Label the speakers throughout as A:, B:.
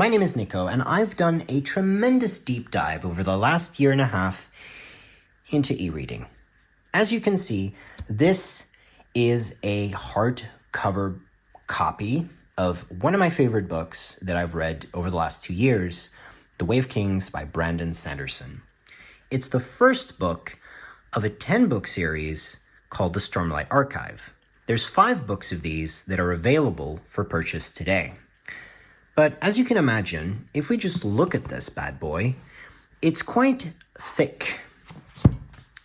A: My name is Nico, and I've done a tremendous deep dive over the last year and a half into e-reading. As you can see, this is a hardcover copy of one of my favorite books that I've read over the last 2 years, The Way of Kings by Brandon Sanderson. It's the first book of a 10-book series called the Stormlight Archive. There's 5 books of these that are available for purchase today. But as you can imagine, if we just look at this bad boy, it's quite thick.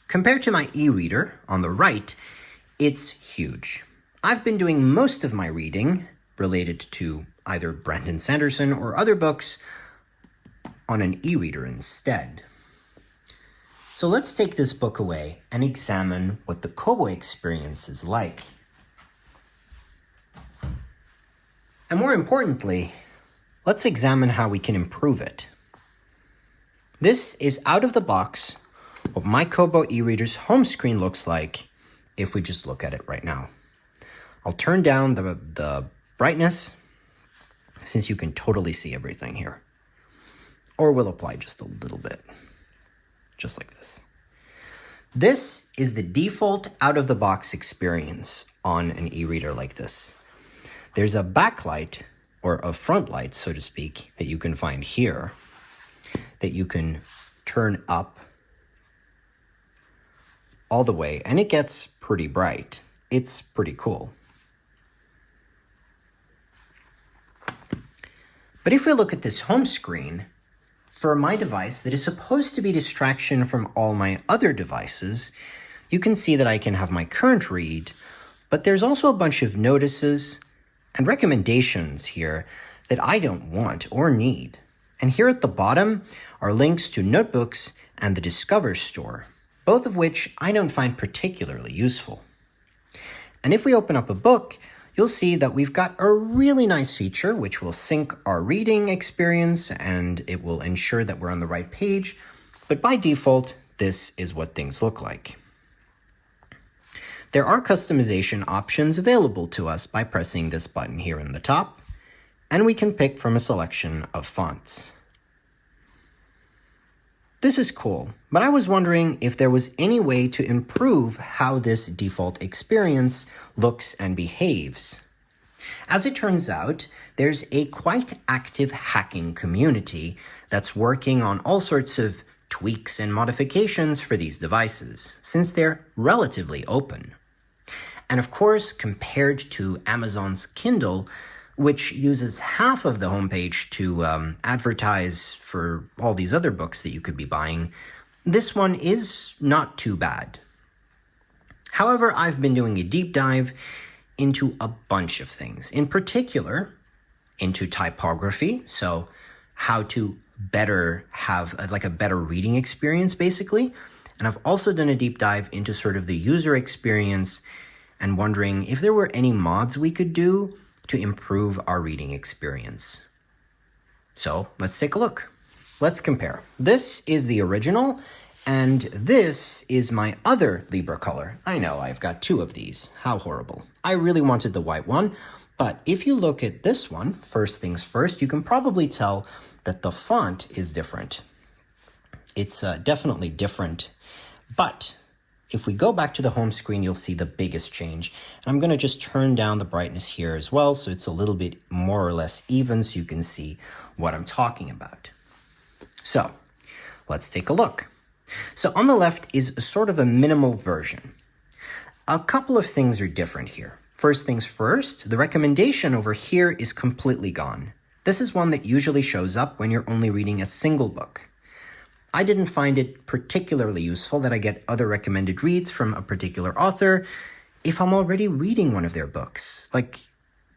A: Compared to my e-reader on the right, it's huge. I've been doing most of my reading related to either Brandon Sanderson or other books on an e-reader instead. So let's take this book away and examine what the Kobo experience is like. And more importantly, let's examine how we can improve it. This is out of the box what my Kobo e-reader's home screen looks like if we just look at it right now. I'll turn down the brightness since you can totally see everything here. Or we'll apply just a little bit, just like this. This is the default out-of-the-box experience on an e-reader like this. There's a backlight, or a front light, so to speak, that you can find here, that you can turn up all the way, and it gets pretty bright. It's pretty cool. But if we look at this home screen, for my device that is supposed to be distraction from all my other devices, you can see that I can have my current read, but there's also a bunch of notices and recommendations here that I don't want or need. And here at the bottom are links to notebooks and the Discover store, both of which I don't find particularly useful. And if we open up a book, you'll see that we've got a really nice feature which will sync our reading experience and it will ensure that we're on the right page. But by default, this is what things look like. There are customization options available to us by pressing this button here in the top, and we can pick from a selection of fonts. This is cool, but I was wondering if there was any way to improve how this default experience looks and behaves. As it turns out, there's a quite active hacking community that's working on all sorts of tweaks and modifications for these devices, since they're relatively open. And of course, compared to Amazon's Kindle, which uses half of the homepage to advertise for all these other books that you could be buying, this one is not too bad. However, I've been doing a deep dive into a bunch of things, in particular into typography, so how to better have a better reading experience, basically. And I've also done a deep dive into sort of the user experience and wondering if there were any mods we could do to improve our reading experience. So let's take a look. Let's compare. This is the original, and this is my other Libra color. I know, I've got 2 of these. How horrible. I really wanted the white one, but if you look at this one, first things first, you can probably tell that the font is different. It's definitely different, but if we go back to the home screen, you'll see the biggest change. And I'm going to just turn down the brightness here as well, so it's a little bit more or less even, so you can see what I'm talking about. So let's take a look. So on the left is sort of a minimal version. A couple of things are different here. First things first, the recommendation over here is completely gone. This is one that usually shows up when you're only reading a single book. I didn't find it particularly useful that I get other recommended reads from a particular author if I'm already reading one of their books.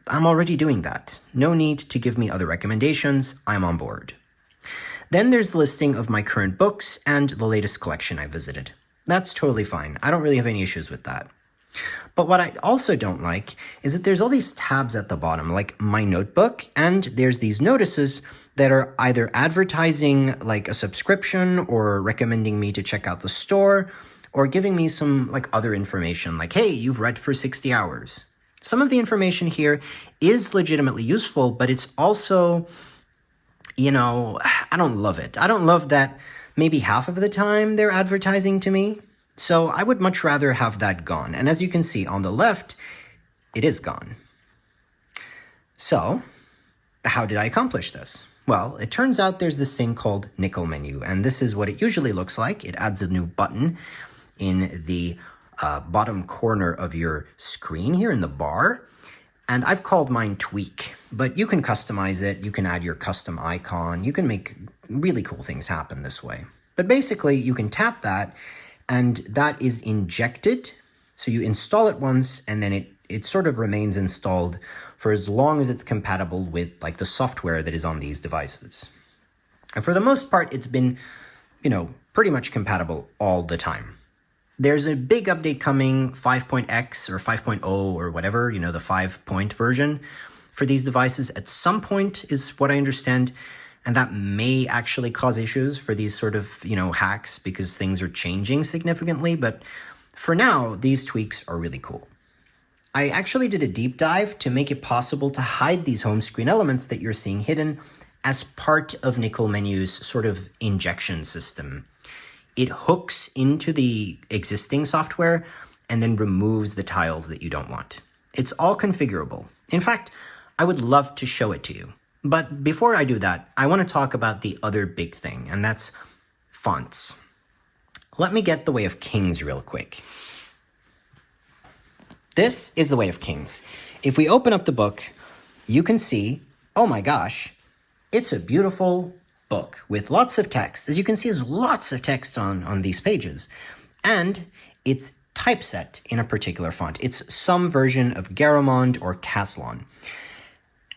A: I'm already doing that. No need to give me other recommendations. I'm on board. Then there's the listing of my current books and the latest collection I visited. That's totally fine. I don't really have any issues with that. But what I also don't like is that there's all these tabs at the bottom, like my notebook, and there's these notices that are either advertising like a subscription or recommending me to check out the store or giving me some other information like, hey, you've read for 60 hours. Some of the information here is legitimately useful, but it's also I don't love it. I don't love that maybe half of the time they're advertising to me. So I would much rather have that gone. And as you can see on the left, it is gone. So how did I accomplish this? Well, it turns out there's this thing called NickelMenu, and this is what it usually looks like. It adds a new button in the bottom corner of your screen here in the bar. And I've called mine Tweak, but you can customize it. You can add your custom icon. You can make really cool things happen this way. But basically, you can tap that, and that is injected. So you install it once, and then it sort of remains installed for as long as it's compatible with like the software that is on these devices. And for the most part, it's been, pretty much compatible all the time. There's a big update coming, 5.x or 5.0 or whatever, the 5-point version for these devices at some point is what I understand. And that may actually cause issues for these sort of, hacks because things are changing significantly. But for now, these tweaks are really cool. I actually did a deep dive to make it possible to hide these home screen elements that you're seeing hidden as part of NickelMenu's sort of injection system. It hooks into the existing software and then removes the tiles that you don't want. It's all configurable. In fact, I would love to show it to you. But before I do that, I want to talk about the other big thing, and that's fonts. Let me get the Way of Kings real quick. This is the Way of Kings. If we open up the book, you can see, oh my gosh, it's a beautiful book with lots of text. As you can see, there's lots of text on these pages. And it's typeset in a particular font. It's some version of Garamond or Caslon.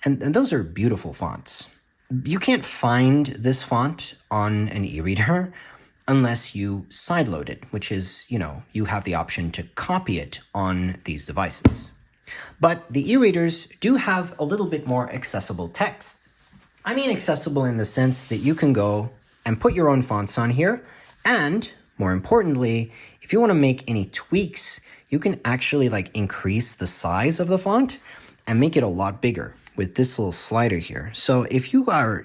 A: And those are beautiful fonts. You can't find this font on an e-reader unless you sideload it, which is, you have the option to copy it on these devices. But the e-readers do have a little bit more accessible text. I mean accessible in the sense that you can go and put your own fonts on here, and more importantly, if you want to make any tweaks, you can actually increase the size of the font and make it a lot bigger with this little slider here. So if you are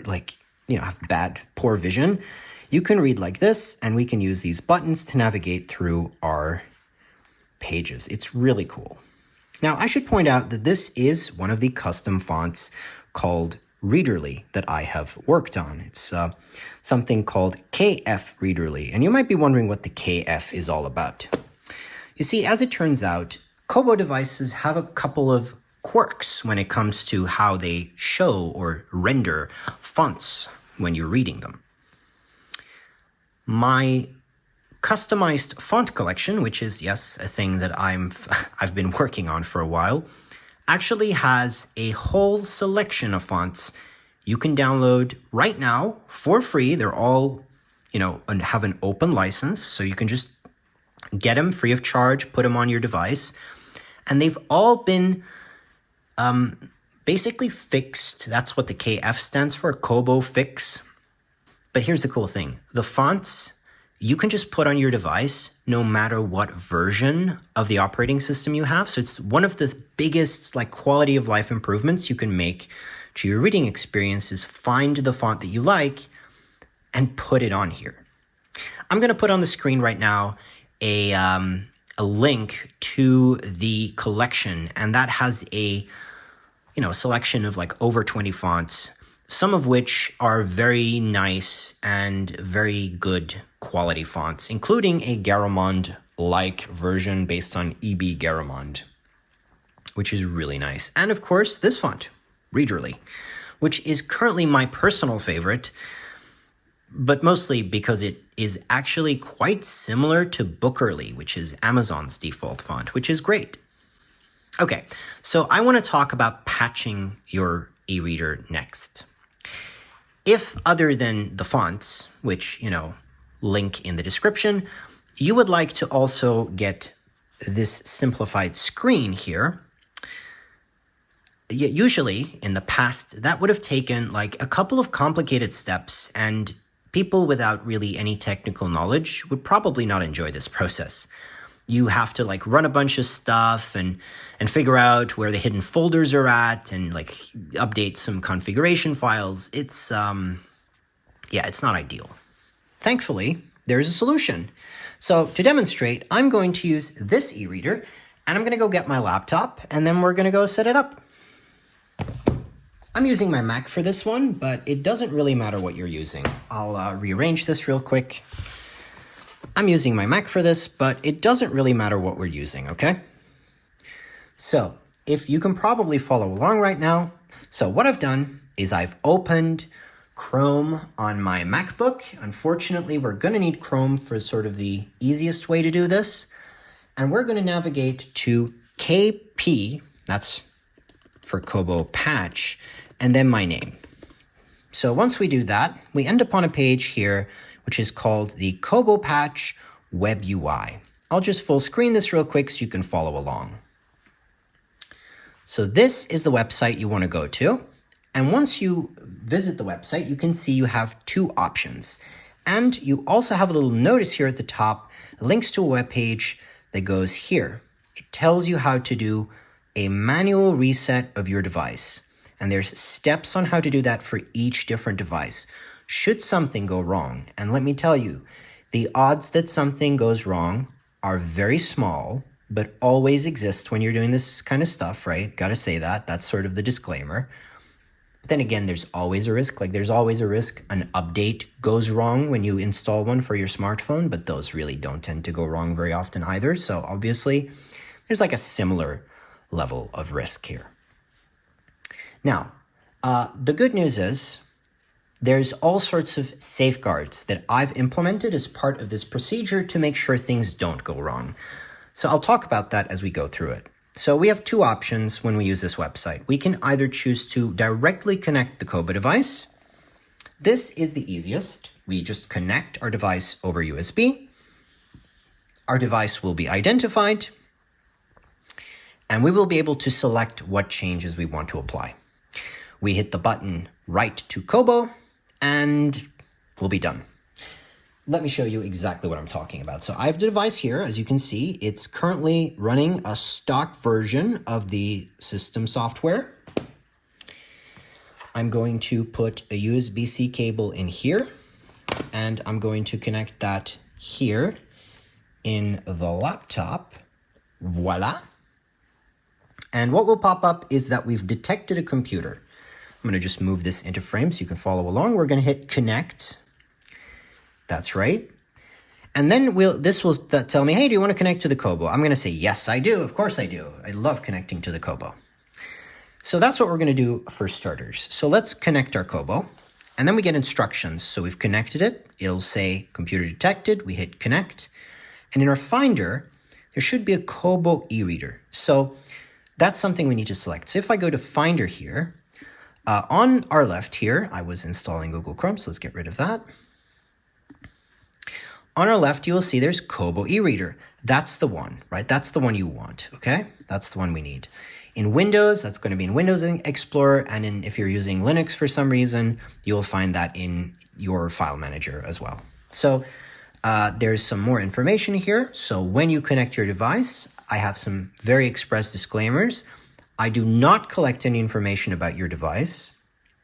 A: have poor vision, you can read like this, and we can use these buttons to navigate through our pages. It's really cool. Now, I should point out that this is one of the custom fonts called Readerly that I have worked on. It's something called KF Readerly, and you might be wondering what the KF is all about. You see, as it turns out, Kobo devices have a couple of quirks when it comes to how they show or render fonts when you're reading them. My customized font collection, which is, yes, a thing that I've been working on for a while, actually has a whole selection of fonts you can download right now for free. They're all, and have an open license, so you can just get them free of charge, put them on your device. And they've all been basically fixed. That's what the KF stands for, Kobo Fix. But here's the cool thing. The fonts you can just put on your device no matter what version of the operating system you have. So it's one of the biggest quality of life improvements you can make to your reading experience is find the font that you like and put it on here. I'm going to put on the screen right now a link to the collection, and that has a selection of over 20 fonts, some of which are very nice and very good quality fonts, including a Garamond-like version based on EB Garamond, which is really nice. And of course, this font, Readerly, which is currently my personal favorite, but mostly because it is actually quite similar to Bookerly, which is Amazon's default font, which is great. Okay, so I want to talk about patching your e-reader next. If other than the fonts, which, link in the description, you would like to also get this simplified screen here. Usually in the past, that would have taken a couple of complicated steps, and people without really any technical knowledge would probably not enjoy this process. You have to run a bunch of stuff and figure out where the hidden folders are at and update some configuration files. It's Yeah, it's not ideal. Thankfully, there's a solution. So to demonstrate, I'm going to use this e-reader, and I'm going to go get my laptop, and then we're going to go set it up. I'm using my Mac for this one, but it doesn't really matter what you're using. I'll rearrange this real quick. I'm using my Mac for this, but it doesn't really matter what we're using, okay? So if you can probably follow along right now. So what I've done is I've opened Chrome on my MacBook. Unfortunately, we're going to need Chrome for sort of the easiest way to do this. And we're going to navigate to KP, that's for KoboPatch, and then my name. So once we do that, we end up on a page here, which is called the KoboPatch Web UI. I'll just full screen this real quick so you can follow along. So this is the website you want to go to. And once you visit the website, you can see you have two options. And you also have a little notice here at the top, links to a web page that goes here. It tells you how to do a manual reset of your device. And there's steps on how to do that for each different device. Should something go wrong, and let me tell you, the odds that something goes wrong are very small, but always exist when you're doing this kind of stuff, right? Got to say that. That's sort of the disclaimer. But then again, there's always a risk. Like there's always a risk an update goes wrong when you install one for your smartphone, but those really don't tend to go wrong very often either. So obviously, there's like a similar level of risk here. Now, the good news is there's all sorts of safeguards that I've implemented as part of this procedure to make sure things don't go wrong. So I'll talk about that as we go through it. So we have two options when we use this website. We can either choose to directly connect the Kobo device. This is the easiest. We just connect our device over USB. Our device will be identified, and we will be able to select what changes we want to apply. We hit the button Write to Kobo, and we'll be done. Let me show you exactly what I'm talking about. So I have the device here. As you can see, it's currently running a stock version of the system software. I'm going to put a USB-C cable in here, and I'm going to connect that here in the laptop. Voila. And what will pop up is that we've detected a computer. I'm going to just move this into frame so you can follow along. We're going to hit connect. That's right. And then this will tell me, hey, do you want to connect to the Kobo? I'm going to say, yes, I do. Of course I do. I love connecting to the Kobo. So that's what we're going to do for starters. So let's connect our Kobo. And then we get instructions. So we've connected it. It'll say computer detected. We hit connect. And in our Finder, there should be a Kobo e-reader. So that's something we need to select. So if I go to Finder here, on our left here, I was installing Google Chrome, so let's get rid of that. On our left, you will see there's Kobo e-reader. That's the one, right? That's the one you want, okay? That's the one we need. In Windows, that's going to be in Windows Explorer, and if you're using Linux for some reason, you'll find that in your file manager as well. So there's some more information here. So when you connect your device, I have some very express disclaimers. I do not collect any information about your device.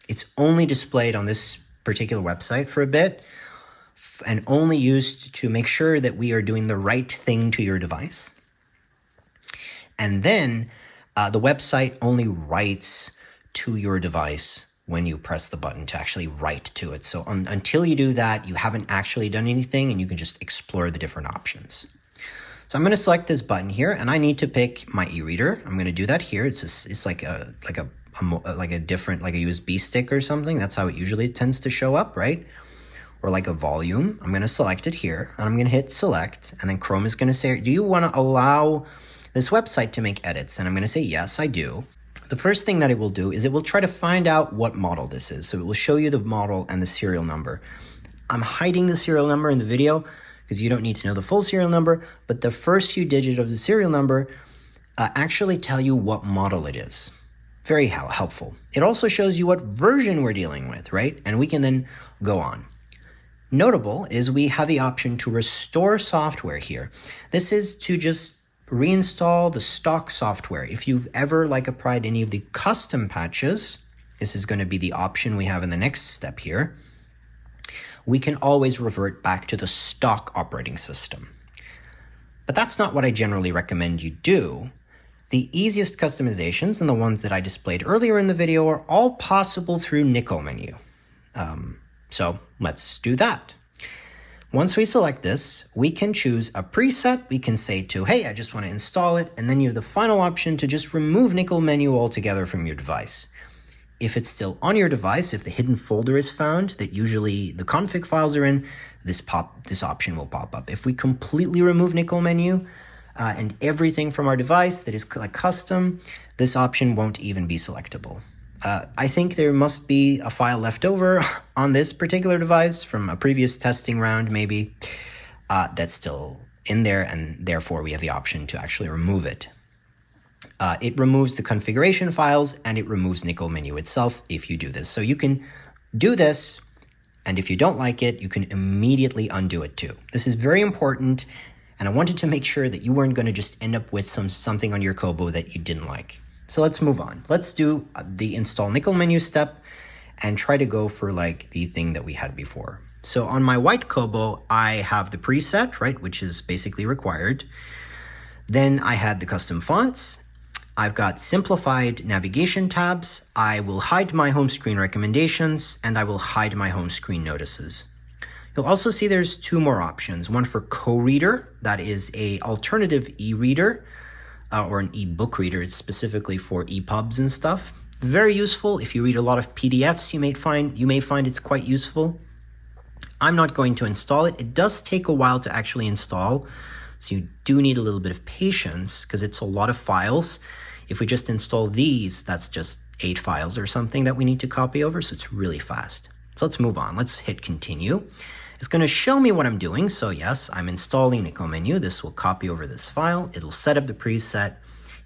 A: It's only displayed on this particular website for a bit, and only used to make sure that we are doing the right thing to your device. And then the website only writes to your device when you press the button to actually write to it. So until you do that, you haven't actually done anything, and you can just explore the different options. So I'm going to select this button here, and I need to pick my e-reader. I'm going to do that here. It's like a different, like a USB stick or something. That's how it usually tends to show up, right? Or like a volume. I'm going to select it here, and I'm going to hit select, and then Chrome is going to say, do you want to allow this website to make edits? And I'm going to say, yes, I do. The first thing that it will do is it will try to find out what model this is. So it will show you the model and the serial number. I'm hiding the serial number in the video because you don't need to know the full serial number, but the first few digits of the serial number actually tell you what model it is. Very helpful. It also shows you what version we're dealing with, right? And we can then go on. Notable is we have the option to restore software here. This is to just reinstall the stock software. If you've ever applied any of the custom patches, this is going to be the option we have in the next step here. we can always revert back to the stock operating system. But that's not what I generally recommend you do. The easiest customizations, and the ones that I displayed earlier in the video, are all possible through NickelMenu. So let's do that. Once we select this, we can choose a preset. We can say to, hey, I just want to install it. And then you have the final option to just remove NickelMenu altogether from your device. If it's still on your device, if the hidden folder is found that usually the config files are in, this option will pop up. If we completely remove NickelMenu and everything from our device that is like custom, this option won't even be selectable. I think there must be a file left over on this particular device from a previous testing round, maybe, that's still in there, and therefore we have the option to actually remove it. It removes the configuration files, and it removes NickelMenu itself if you do this. So you can do this, and if you don't like it, you can immediately undo it too. This is very important, and I wanted to make sure that you weren't going to just end up with something on your Kobo that you didn't like. So let's move on. Let's do the install NickelMenu step and try to go for like the thing that we had before. So on my white Kobo, I have the preset, right, which is basically required. Then I had the custom fonts. I've got simplified navigation tabs. I will hide my home screen recommendations, and I will hide my home screen notices. You'll also see there's two more options. One for co-reader, that is a alternative e-reader, or an e-book reader. It's specifically for EPUBs and stuff. Very useful. If you read a lot of PDFs, you may find it's quite useful. I'm not going to install it. It does take a while to actually install, so you do need a little bit of patience because it's a lot of files. If we just install these, that's just 8 files or something that we need to copy over, so it's really fast. So let's move on. Let's hit continue. It's going to show me what I'm doing. So yes, I'm installing NickelMenu. This will copy over this file. It'll set up the preset.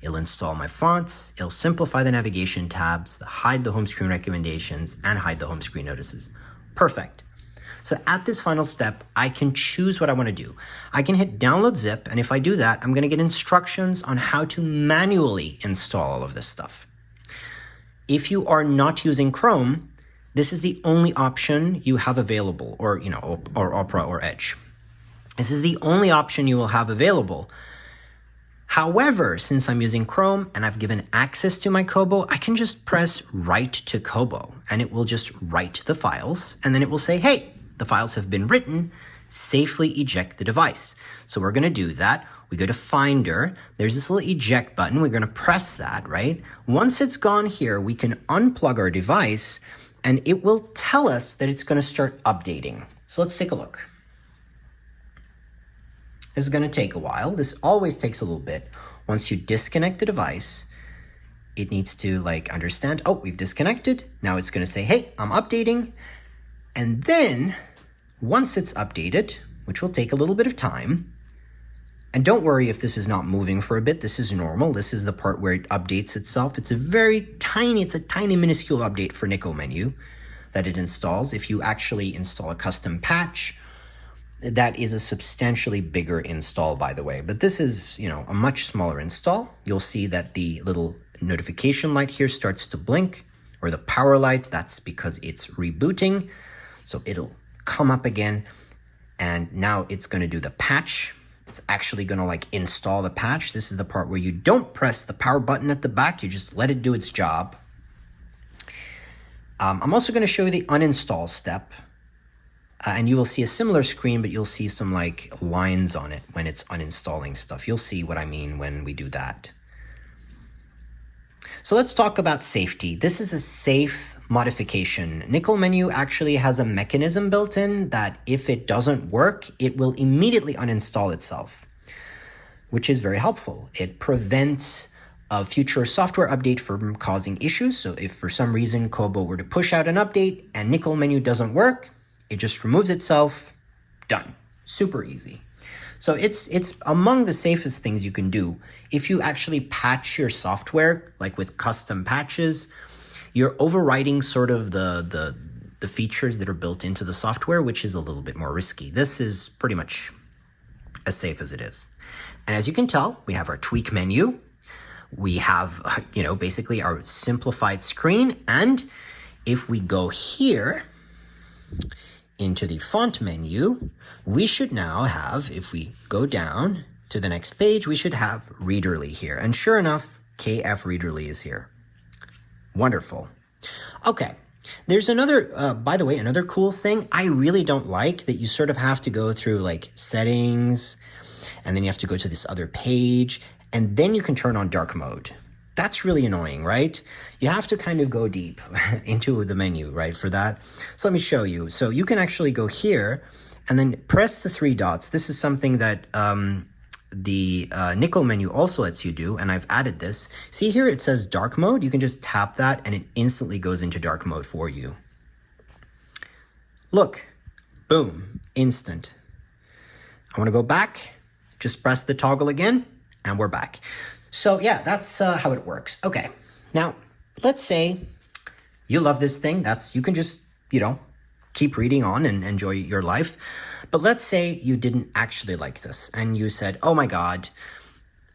A: It'll install my fonts. It'll simplify the navigation tabs, hide the home screen recommendations, and hide the home screen notices. Perfect. So at this final step, I can choose what I want to do. I can hit download zip, and if I do that, I'm going to get instructions on how to manually install all of this stuff. If you are not using Chrome, this is the only option you have available, or Opera or Edge. This is the only option you will have available. However, since I'm using Chrome and I've given access to my Kobo, I can just press write to Kobo, and it will just write the files, and then it will say, hey, the files have been written, safely eject the device. So we're going to do that. We go to Finder. There's this little eject button. We're going to press that, right? Once it's gone here, we can unplug our device, and it will tell us that it's going to start updating. So let's take a look. This is going to take a while. This always takes a little bit. Once you disconnect the device, it needs to understand, oh, we've disconnected. Now it's going to say, hey, I'm updating. And then once it's updated, which will take a little bit of time, and don't worry if this is not moving for a bit, this is normal. This is the part where it updates itself. It's a tiny minuscule update for NickelMenu that it installs. If you actually install a custom patch, that is a substantially bigger install, by the way. But this is, a much smaller install. You'll see that the little notification light here starts to blink, or the power light. That's because it's rebooting. So it'll come up again, and now it's going to do the patch. It's actually going to install the patch. This is the part where you don't press the power button at the back. You just let it do its job. I'm also going to show you the uninstall step. And you will see a similar screen, but you'll see some lines on it when it's uninstalling stuff. You'll see what I mean when we do that. So let's talk about safety. This is a safe modification. NickelMenu actually has a mechanism built in that if it doesn't work, it will immediately uninstall itself, which is very helpful. It prevents a future software update from causing issues. So if for some reason Kobo were to push out an update and NickelMenu doesn't work, it just removes itself, done. Super easy. So it's among the safest things you can do. If you actually patch your software, like with custom patches, you're overriding sort of the features that are built into the software, which is a little bit more risky. This is pretty much as safe as it is. And as you can tell, we have our tweak menu. We have, basically our simplified screen. And if we go here, into the font menu, we should now have, if we go down to the next page, we should have Readerly here. And sure enough, KF Readerly is here. Wonderful. Okay, there's another, by the way, another cool thing I really don't like, that you sort of have to go through like settings, and then you have to go to this other page, and then you can turn on dark mode. That's really annoying, right? You have to kind of go deep into the menu, right, for that. So let me show you. So you can actually go here and then press the three dots. This is something that the NickelMenu also lets you do, and I've added this. See here, it says dark mode. You can just tap that and it instantly goes into dark mode for you. Look, boom, instant. I want to go back, just press the toggle again, and we're back. So yeah, that's how it works. Okay, now let's say you love this thing. You can just, keep reading on and enjoy your life. But let's say you didn't actually like this and you said, oh my God,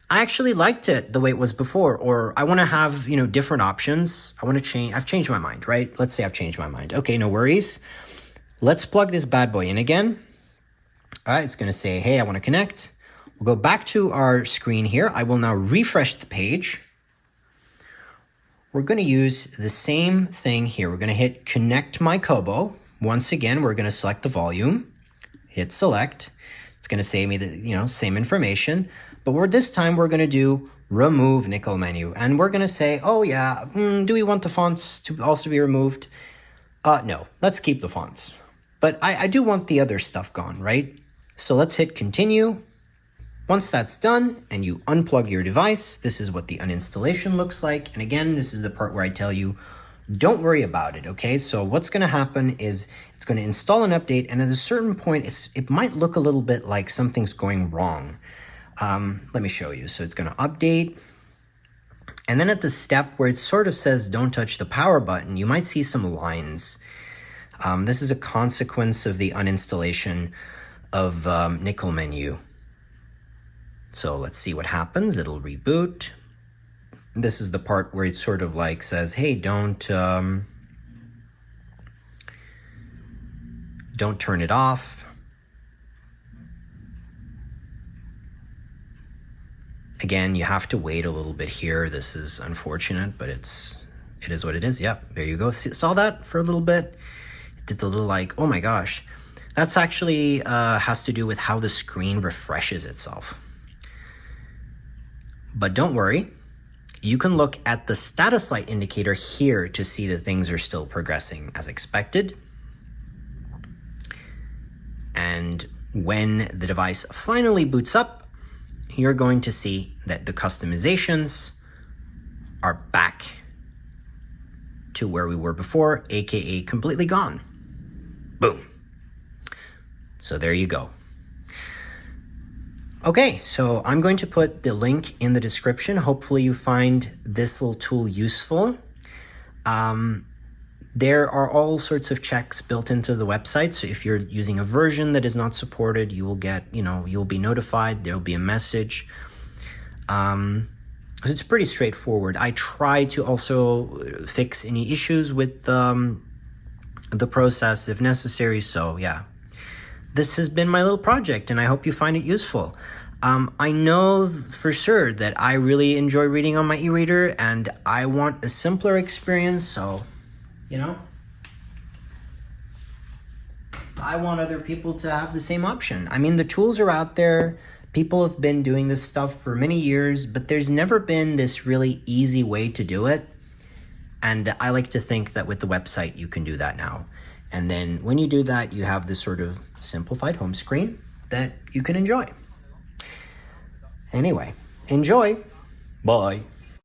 A: I actually liked it the way it was before, or I want to have, different options. I want to change. I've changed my mind, right? Let's say I've changed my mind. Okay, no worries. Let's plug this bad boy in again. All right, it's going to say, hey, I want to connect. We'll go back to our screen here. I will now refresh the page. We're going to use the same thing here. We're going to hit Connect My Kobo. Once again, we're going to select the volume. Hit Select. It's going to say me the same information, but this time we're going to do Remove NickelMenu, and we're going to say, oh yeah, do we want the fonts to also be removed? No, let's keep the fonts. But I do want the other stuff gone, right? So let's hit Continue. Once that's done and you unplug your device, this is what the uninstallation looks like. And again, this is the part where I tell you, don't worry about it, okay? So what's going to happen is it's going to install an update, and at a certain point, it might look a little bit like something's going wrong. Let me show you. So it's going to update. And then at the step where it sort of says don't touch the power button, you might see some lines. This is a consequence of the uninstallation of NickelMenu. So let's see what happens. It'll reboot. This is the part where it sort of like says, hey, don't turn it off. Again, you have to wait a little bit here. This is unfortunate, but it is what it is. Yep, there you go. Saw that for a little bit. It did the little like, oh my gosh. That's actually has to do with how the screen refreshes itself. But don't worry, you can look at the status light indicator here to see that things are still progressing as expected. And when the device finally boots up, you're going to see that the customizations are back to where we were before, aka completely gone. Boom. So there you go. Okay, so I'm going to put the link in the description. Hopefully you find this little tool useful. There are all sorts of checks built into the website. So if you're using a version that is not supported, you will get, you'll be notified. There'll be a message. It's pretty straightforward. I try to also fix any issues with the process if necessary. So yeah. This has been my little project, and I hope you find it useful. I know for sure that I really enjoy reading on my e-reader, and I want a simpler experience, so, I want other people to have the same option. I mean, the tools are out there. People have been doing this stuff for many years, but there's never been this really easy way to do it. And I like to think that with the website, you can do that now. And then when you do that, you have this sort of simplified home screen that you can enjoy. Anyway, enjoy. Bye.